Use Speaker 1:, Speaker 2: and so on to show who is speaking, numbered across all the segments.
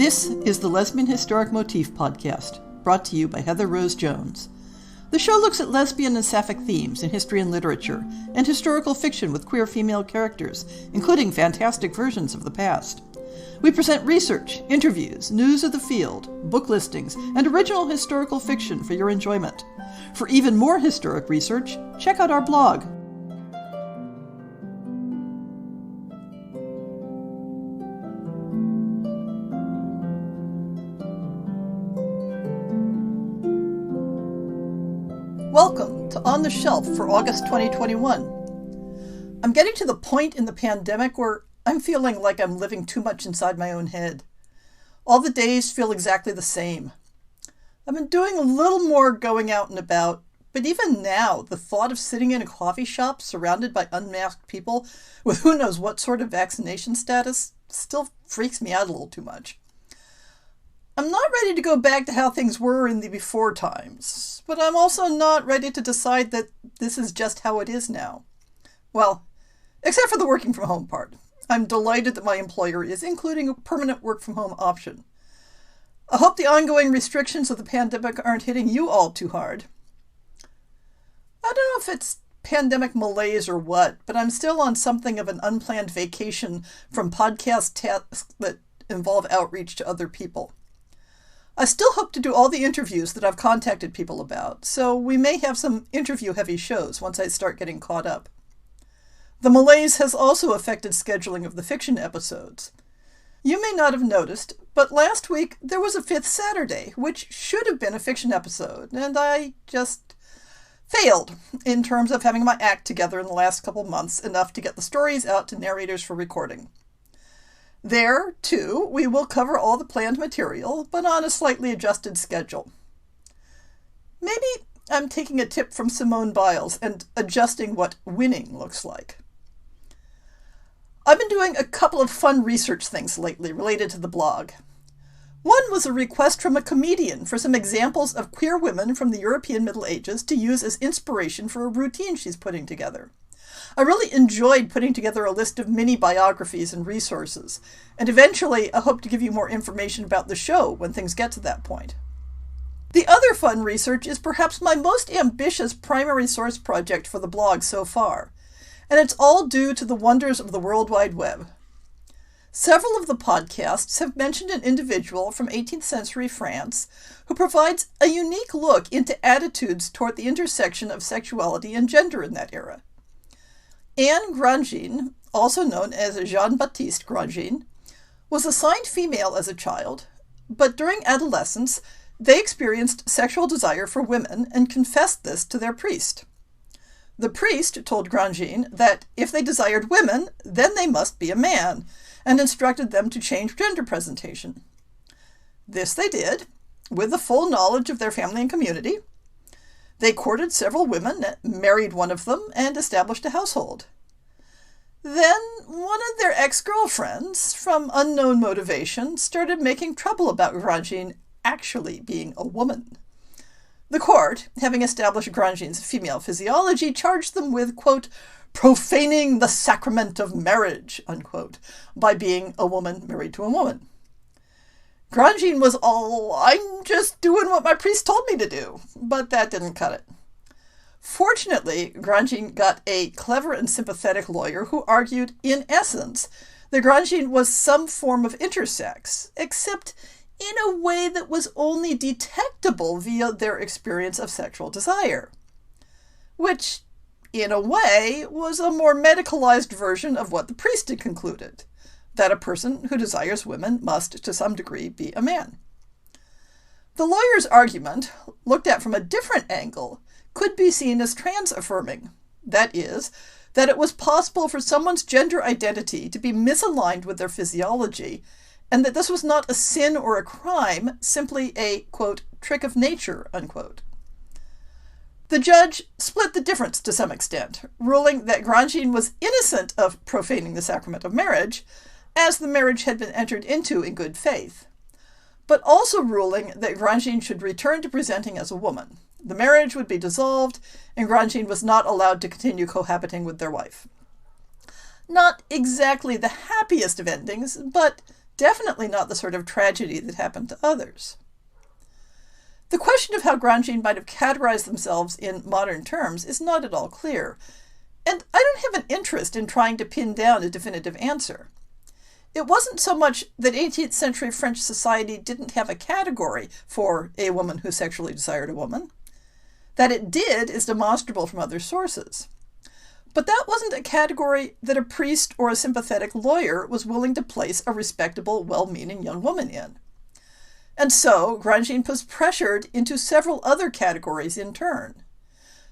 Speaker 1: This is the Lesbian Historic Motif Podcast, brought to you by Heather Rose Jones. The show looks at lesbian and sapphic themes in history and literature, and historical fiction with queer female characters, including fantastic versions of the past. We present research, interviews, news of the field, book listings, and original historical fiction for your enjoyment. For even more historic research, check out our blog. Welcome to On the Shelf for August 2021. I'm getting to the point in the pandemic where I'm feeling like I'm living too much inside my own head. All the days feel exactly the same. I've been doing a little more going out and about, but even now, the thought of sitting in a coffee shop surrounded by unmasked people with who knows what sort of vaccination status still freaks me out a little too much. I'm not ready to go back to how things were in the before times, but I'm also not ready to decide that this is just how it is now. Well, except for the working from home part. I'm delighted that my employer is including a permanent work from home option. I hope the ongoing restrictions of the pandemic aren't hitting you all too hard. I don't know if it's pandemic malaise or what, but I'm still on something of an unplanned vacation from podcast tasks that involve outreach to other people. I still hope to do all the interviews that I've contacted people about, so we may have some interview-heavy shows once I start getting caught up. The malaise has also affected scheduling of the fiction episodes. You may not have noticed, but last week there was a fifth Saturday, which should have been a fiction episode, and I just failed in terms of having my act together in the last couple months enough to get the stories out to narrators for recording. There, too, we will cover all the planned material, but on a slightly adjusted schedule. Maybe I'm taking a tip from Simone Biles and adjusting what winning looks like. I've been doing a couple of fun research things lately related to the blog. One was a request from a comedian for some examples of queer women from the European Middle Ages to use as inspiration for a routine she's putting together. I really enjoyed putting together a list of mini biographies and resources, and eventually I hope to give you more information about the show when things get to that point. The other fun research is perhaps my most ambitious primary source project for the blog so far, and it's all due to the wonders of the World Wide Web. Several of the podcasts have mentioned an individual from 18th century France who provides a unique look into attitudes toward the intersection of sexuality and gender in that era. Anne Grandjean, also known as Jean-Baptiste Grandjean, was assigned female as a child, but during adolescence they experienced sexual desire for women and confessed this to their priest. The priest told Grandjean that if they desired women, then they must be a man, and instructed them to change gender presentation. This they did, with the full knowledge of their family and community. They courted several women, married one of them, and established a household. Then one of their ex-girlfriends, from unknown motivation, started making trouble about Grandjean actually being a woman. The court, having established Grandjean's female physiology, charged them with, quote, profaning the sacrament of marriage, unquote, by being a woman married to a woman. Grandjean was all, I'm just doing what my priest told me to do, but that didn't cut it. Fortunately, Grandjean got a clever and sympathetic lawyer who argued, in essence, that Grandjean was some form of intersex, except in a way that was only detectable via their experience of sexual desire, which, in a way, was a more medicalized version of what the priest had concluded, that a person who desires women must, to some degree, be a man. The lawyer's argument, looked at from a different angle, could be seen as trans-affirming. That is, that it was possible for someone's gender identity to be misaligned with their physiology, and that this was not a sin or a crime, simply a, quote, trick of nature, unquote. The judge split the difference to some extent, ruling that Grandjean was innocent of profaning the sacrament of marriage, as the marriage had been entered into in good faith, but also ruling that Grandjean should return to presenting as a woman. The marriage would be dissolved, and Grandjean was not allowed to continue cohabiting with their wife. Not exactly the happiest of endings, but definitely not the sort of tragedy that happened to others. The question of how Grandjean might have categorized themselves in modern terms is not at all clear, and I don't have an interest in trying to pin down a definitive answer. It wasn't so much that 18th century French society didn't have a category for a woman who sexually desired a woman. That it did is demonstrable from other sources. But that wasn't a category that a priest or a sympathetic lawyer was willing to place a respectable, well-meaning young woman in. And so Grandjean was pressured into several other categories in turn.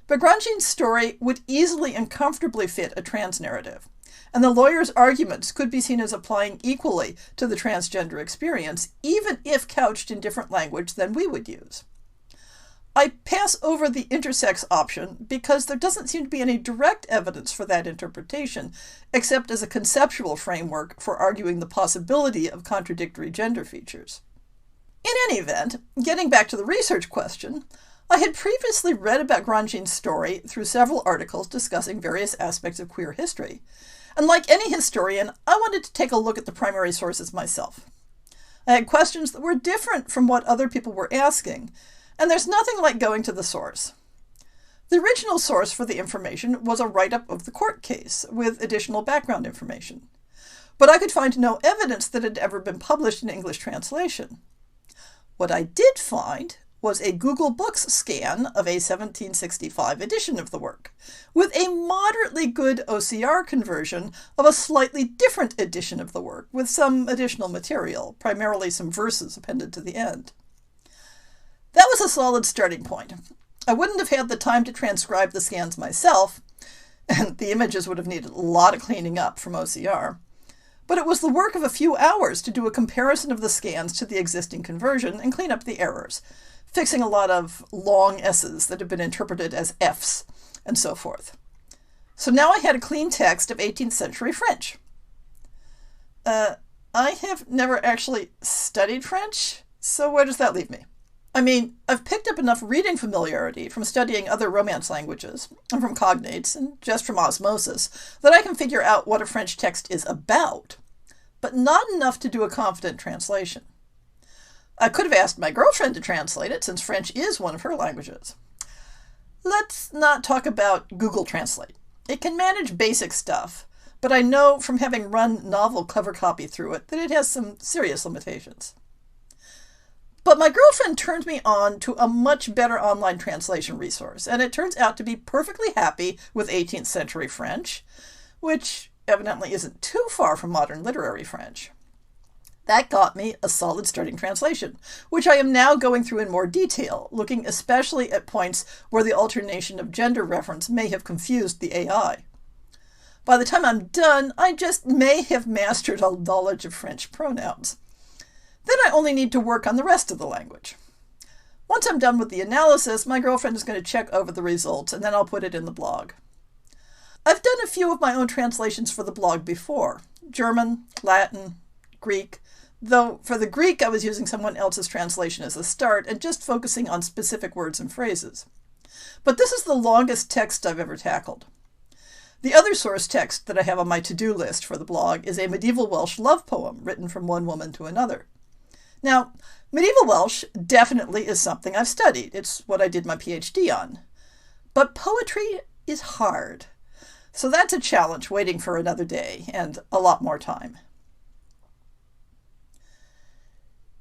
Speaker 1: But Grandjean's story would easily and comfortably fit a trans narrative, and the lawyer's arguments could be seen as applying equally to the transgender experience, even if couched in different language than we would use. I pass over the intersex option because there doesn't seem to be any direct evidence for that interpretation, except as a conceptual framework for arguing the possibility of contradictory gender features. In any event, getting back to the research question, I had previously read about Grandjean's story through several articles discussing various aspects of queer history, and like any historian, I wanted to take a look at the primary sources myself. I had questions that were different from what other people were asking, and there's nothing like going to the source. The original source for the information was a write-up of the court case with additional background information, but I could find no evidence that it had ever been published in English translation. What I did find was a Google Books scan of a 1765 edition of the work, with a moderately good OCR conversion of a slightly different edition of the work, with some additional material, primarily some verses appended to the end. That was a solid starting point. I wouldn't have had the time to transcribe the scans myself, and the images would have needed a lot of cleaning up from OCR. But it was the work of a few hours to do a comparison of the scans to the existing conversion and clean up the errors, fixing a lot of long S's that have been interpreted as F's, and so forth. So now I had a clean text of 18th century French. I have never actually studied French, so where does that leave me? I mean, I've picked up enough reading familiarity from studying other Romance languages, and from cognates, and just from osmosis, that I can figure out what a French text is about, but not enough to do a confident translation. I could have asked my girlfriend to translate it, since French is one of her languages. Let's not talk about Google Translate. It can manage basic stuff, but I know from having run novel cover copy through it that it has some serious limitations. But my girlfriend turned me on to a much better online translation resource, and it turns out to be perfectly happy with 18th century French, which evidently isn't too far from modern literary French. That got me a solid starting translation, which I am now going through in more detail, looking especially at points where the alternation of gender reference may have confused the AI. By the time I'm done, I just may have mastered a knowledge of French pronouns. Then I only need to work on the rest of the language. Once I'm done with the analysis, my girlfriend is going to check over the results, and then I'll put it in the blog. I've done a few of my own translations for the blog before: German, Latin, Greek, though for the Greek I was using someone else's translation as a start and just focusing on specific words and phrases. But this is the longest text I've ever tackled. The other source text that I have on my to-do list for the blog is a medieval Welsh love poem written from one woman to another. Now, medieval Welsh definitely is something I've studied. It's what I did my PhD on. But poetry is hard. So that's a challenge waiting for another day and a lot more time.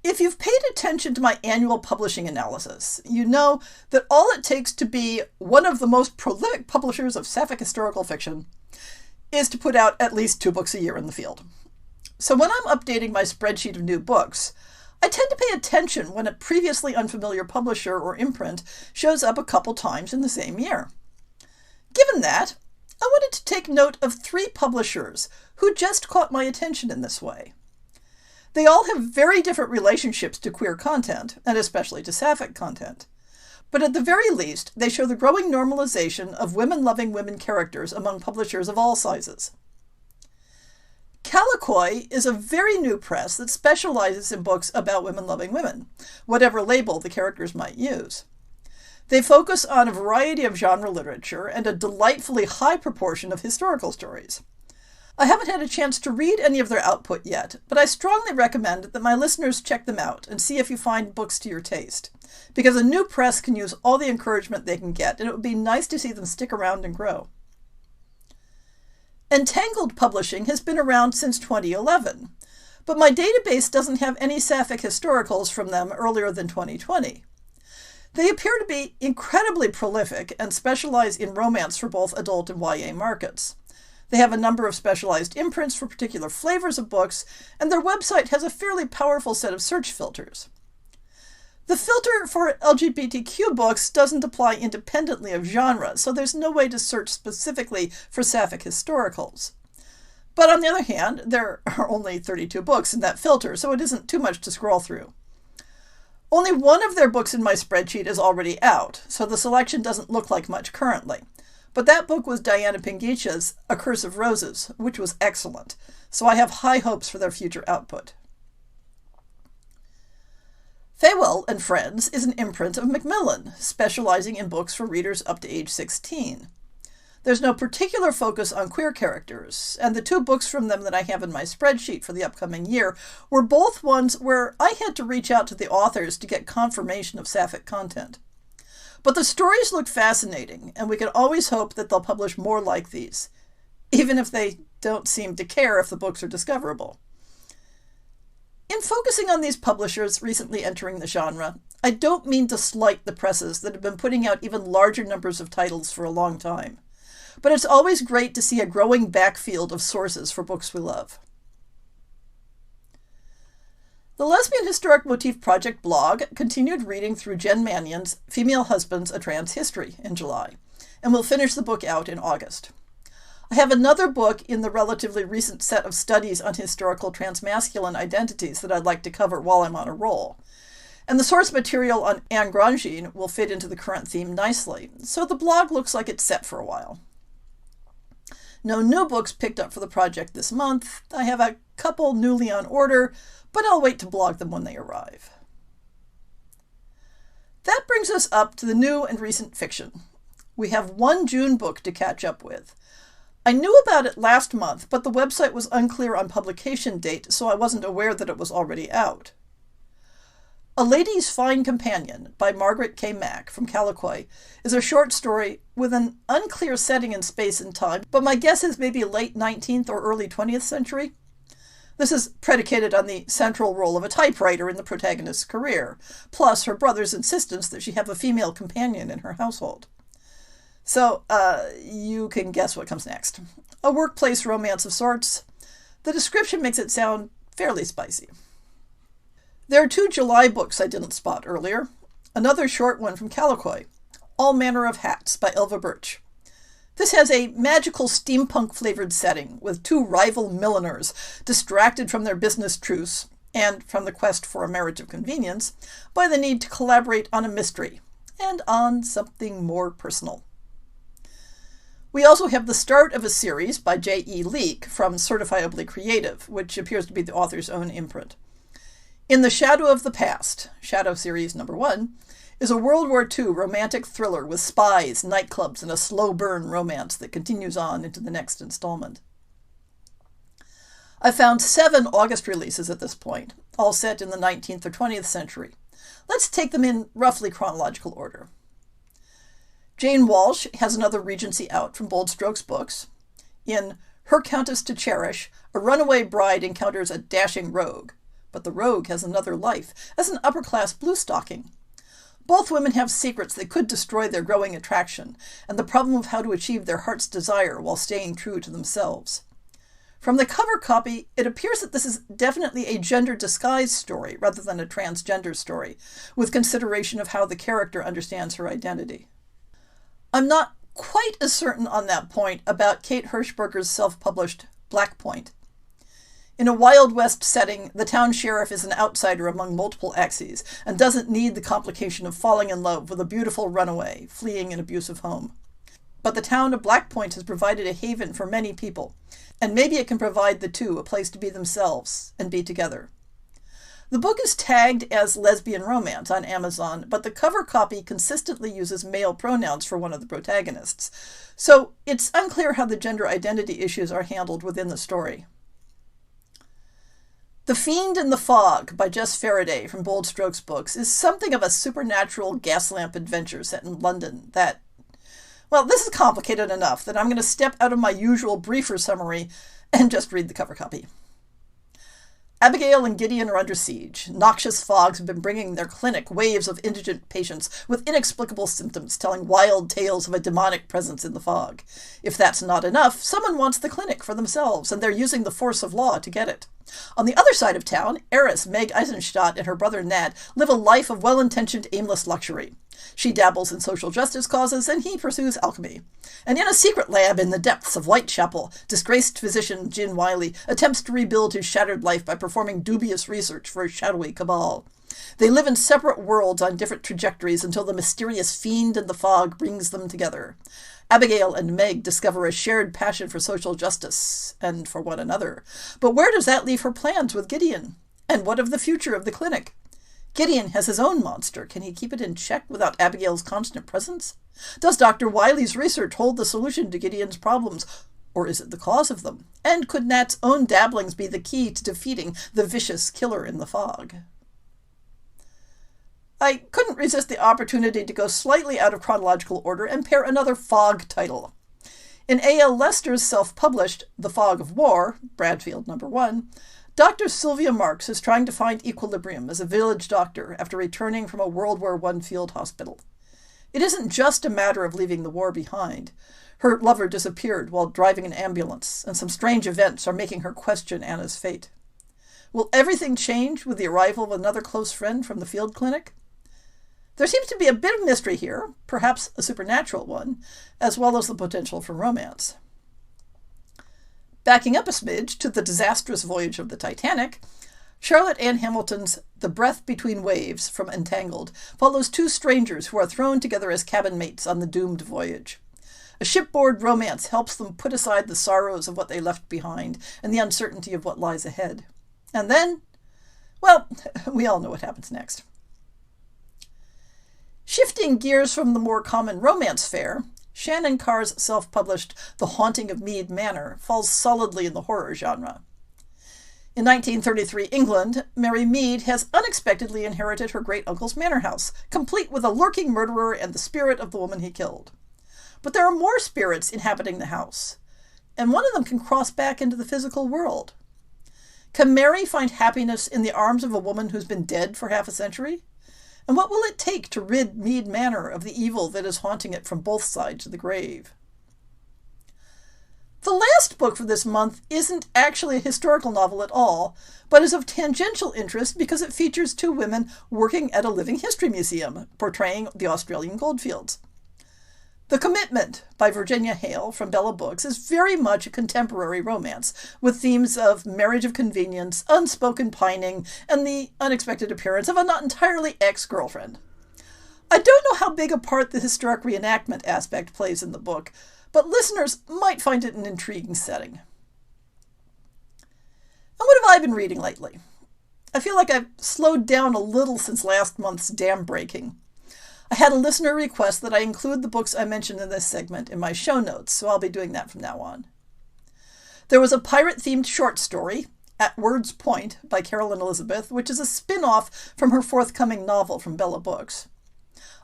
Speaker 1: If you've paid attention to my annual publishing analysis, you know that all it takes to be one of the most prolific publishers of sapphic historical fiction is to put out at least 2 books a year in the field. So when I'm updating my spreadsheet of new books, I tend to pay attention when a previously unfamiliar publisher or imprint shows up a couple times in the same year. Given that, I wanted to take note of 3 publishers who just caught my attention in this way. They all have very different relationships to queer content, and especially to sapphic content. But at the very least, they show the growing normalization of women-loving women characters among publishers of all sizes. Calicoy is a very new press that specializes in books about women-loving women, whatever label the characters might use. They focus on a variety of genre literature and a delightfully high proportion of historical stories. I haven't had a chance to read any of their output yet, but I strongly recommend that my listeners check them out and see if you find books to your taste, because a new press can use all the encouragement they can get, and it would be nice to see them stick around and grow. Entangled Publishing has been around since 2011, but my database doesn't have any sapphic historicals from them earlier than 2020. They appear to be incredibly prolific and specialize in romance for both adult and YA markets. They have a number of specialized imprints for particular flavors of books, and their website has a fairly powerful set of search filters. The filter for LGBTQ books doesn't apply independently of genre, so there's no way to search specifically for sapphic historicals. But on the other hand, there are only 32 books in that filter, so it isn't too much to scroll through. Only one of their books in my spreadsheet is already out, so the selection doesn't look like much currently. But that book was Diana Pingicha's A Curse of Roses, which was excellent, so I have high hopes for their future output. Faywell and Friends is an imprint of Macmillan, specializing in books for readers up to age 16. There's no particular focus on queer characters, and the two books from them that I have in my spreadsheet for the upcoming year were both ones where I had to reach out to the authors to get confirmation of sapphic content. But the stories look fascinating, and we can always hope that they'll publish more like these, even if they don't seem to care if the books are discoverable. In focusing on these publishers recently entering the genre, I don't mean to slight the presses that have been putting out even larger numbers of titles for a long time, but it's always great to see a growing backfield of sources for books we love. The Lesbian Historic Motif Project blog continued reading through Jen Mannion's Female Husbands, A Trans History in July, and will finish the book out in August. I have another book in the relatively recent set of studies on historical transmasculine identities that I'd like to cover while I'm on a roll. And the source material on Anne Grangin will fit into the current theme nicely, so the blog looks like it's set for a while. No new books picked up for the project this month. I have a couple newly on order, but I'll wait to blog them when they arrive. That brings us up to the new and recent fiction. We have one June book to catch up with. I knew about it last month, but the website was unclear on publication date, so I wasn't aware that it was already out. A Lady's Fine Companion by Margaret K. Mack from Calicoy is a short story with an unclear setting in space and time, but my guess is maybe late 19th or early 20th century. This is predicated on the central role of a typewriter in the protagonist's career, plus her brother's insistence that she have a female companion in her household. So, you can guess what comes next. A workplace romance of sorts. The description makes it sound fairly spicy. There are two July books I didn't spot earlier. Another short one from Calicoy, All Manner of Hats by Elva Birch. This has a magical steampunk-flavored setting with two rival milliners distracted from their business truce and from the quest for a marriage of convenience by the need to collaborate on a mystery and on something more personal. We also have the start of a series by J.E. Leake from Certifiably Creative, which appears to be the author's own imprint. In the Shadow of the Past, Shadow Series number 1, is a World War II romantic thriller with spies, nightclubs, and a slow burn romance that continues on into the next installment. I found 7 August releases at this point, all set in the 19th or 20th century. Let's take them in roughly chronological order. Jane Walsh has another Regency out from Bold Strokes Books. In Her Countess to Cherish, a runaway bride encounters a dashing rogue, but the rogue has another life as an upper-class bluestocking. Both women have secrets that could destroy their growing attraction, and the problem of how to achieve their heart's desire while staying true to themselves. From the cover copy, it appears that this is definitely a gender disguise story rather than a transgender story, with consideration of how the character understands her identity. I'm not quite as certain on that point about Kate Hirschberger's self-published Black Point. In a Wild West setting, the town sheriff is an outsider among multiple exes and doesn't need the complication of falling in love with a beautiful runaway fleeing an abusive home. But the town of Black Point has provided a haven for many people, and maybe it can provide the two a place to be themselves and be together. The book is tagged as lesbian romance on Amazon, but the cover copy consistently uses male pronouns for one of the protagonists. So it's unclear how the gender identity issues are handled within the story. The Fiend in the Fog by Jess Faraday from Bold Strokes Books is something of a supernatural gas lamp adventure set in London that, well, this is complicated enough that I'm going to step out of my usual briefer summary and just read the cover copy. Abigail and Gideon are under siege. Noxious fogs have been bringing their clinic waves of indigent patients with inexplicable symptoms, telling wild tales of a demonic presence in the fog. If that's not enough, someone wants the clinic for themselves, and they're using the force of law to get it. On the other side of town, heiress Meg Eisenstadt and her brother Nat live a life of well-intentioned, aimless luxury. She dabbles in social justice causes, and he pursues alchemy. And in a secret lab in the depths of Whitechapel, disgraced physician Gin Wiley attempts to rebuild his shattered life by performing dubious research for a shadowy cabal. They live in separate worlds on different trajectories until the mysterious fiend in the fog brings them together. Abigail and Meg discover a shared passion for social justice and for one another. But where does that leave her plans with Gideon? And what of the future of the clinic? Gideon has his own monster. Can he keep it in check without Abigail's constant presence? Does Dr. Wiley's research hold the solution to Gideon's problems, or is it the cause of them? And could Nat's own dabblings be the key to defeating the vicious killer in the fog? I couldn't resist the opportunity to go slightly out of chronological order and pair another fog title. In A.L. Lester's self-published The Fog of War, Bradfield No. 1, Dr. Sylvia Marks is trying to find equilibrium as a village doctor after returning from a World War I field hospital. It isn't just a matter of leaving the war behind. Her lover disappeared while driving an ambulance, and some strange events are making her question Anna's fate. Will everything change with the arrival of another close friend from the field clinic? There seems to be a bit of mystery here, perhaps a supernatural one, as well as the potential for romance. Backing up a smidge to the disastrous voyage of the Titanic, Charlotte Ann Hamilton's The Breath Between Waves from Entangled follows two strangers who are thrown together as cabin mates on the doomed voyage. A shipboard romance helps them put aside the sorrows of what they left behind and the uncertainty of what lies ahead. And then, well, we all know what happens next. Shifting gears from the more common romance fare, Shannon Carr's self-published The Haunting of Mead Manor falls solidly in the horror genre. In 1933 England, Mary Mead has unexpectedly inherited her great-uncle's manor house, complete with a lurking murderer and the spirit of the woman he killed. But there are more spirits inhabiting the house, and one of them can cross back into the physical world. Can Mary find happiness in the arms of a woman who's been dead for half a century? And what will it take to rid Mead Manor of the evil that is haunting it from both sides of the grave? The last book for this month isn't actually a historical novel at all, but is of tangential interest because it features two women working at a living history museum, portraying the Australian goldfields. The Commitment by Virginia Hale from Bella Books is very much a contemporary romance, with themes of marriage of convenience, unspoken pining, and the unexpected appearance of a not entirely ex-girlfriend. I don't know how big a part the historic reenactment aspect plays in the book, but listeners might find it an intriguing setting. And what have I been reading lately? I feel like I've slowed down a little since last month's dam breaking. I had a listener request that I include the books I mentioned in this segment in my show notes, so I'll be doing that from now on. There was a pirate-themed short story, At Word's Point, by Carolyn Elizabeth, which is a spin-off from her forthcoming novel from Bella Books.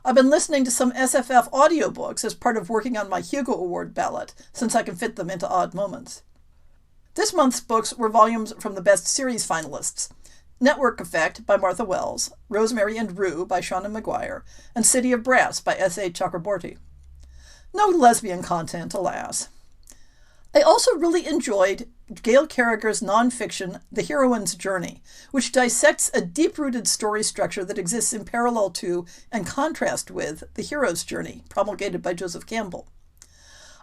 Speaker 1: I've been listening to some SFF audiobooks as part of working on my Hugo Award ballot, since I can fit them into odd moments. This month's books were volumes from the Best Series finalists: Network Effect by Martha Wells, Rosemary and Rue by Shauna Maguire, and City of Brass by S.A. Chakraborty. No lesbian content, alas. I also really enjoyed Gail Carriger's nonfiction, The Heroine's Journey, which dissects a deep-rooted story structure that exists in parallel to and contrast with The Hero's Journey, promulgated by Joseph Campbell.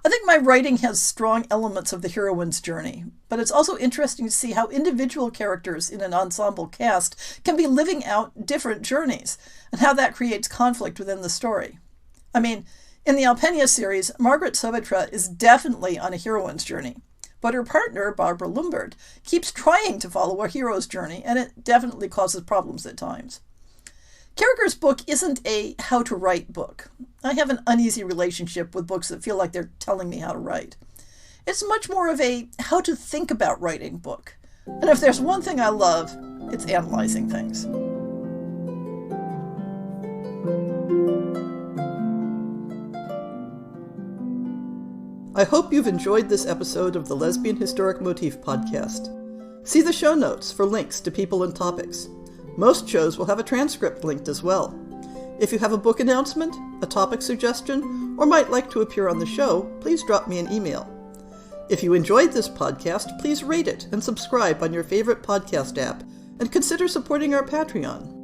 Speaker 1: I think my writing has strong elements of The Heroine's Journey, but it's also interesting to see how individual characters in an ensemble cast can be living out different journeys, and how that creates conflict within the story. I mean, in the Alpenia series, Margaret Savitra is definitely on a heroine's journey, but her partner, Barbara Lumbard, keeps trying to follow a hero's journey, and it definitely causes problems at times. Carragher's book isn't a how-to-write book. I have an uneasy relationship with books that feel like they're telling me how to write. It's much more of a how-to-think-about-writing book. And if there's one thing I love, it's analyzing things. I hope you've enjoyed this episode of the Lesbian Historic Motif Podcast. See the show notes for links to people and topics. Most shows will have a transcript linked as well. If you have a book announcement, a topic suggestion, or might like to appear on the show, please drop me an email. If you enjoyed this podcast, please rate it and subscribe on your favorite podcast app, and consider supporting our Patreon.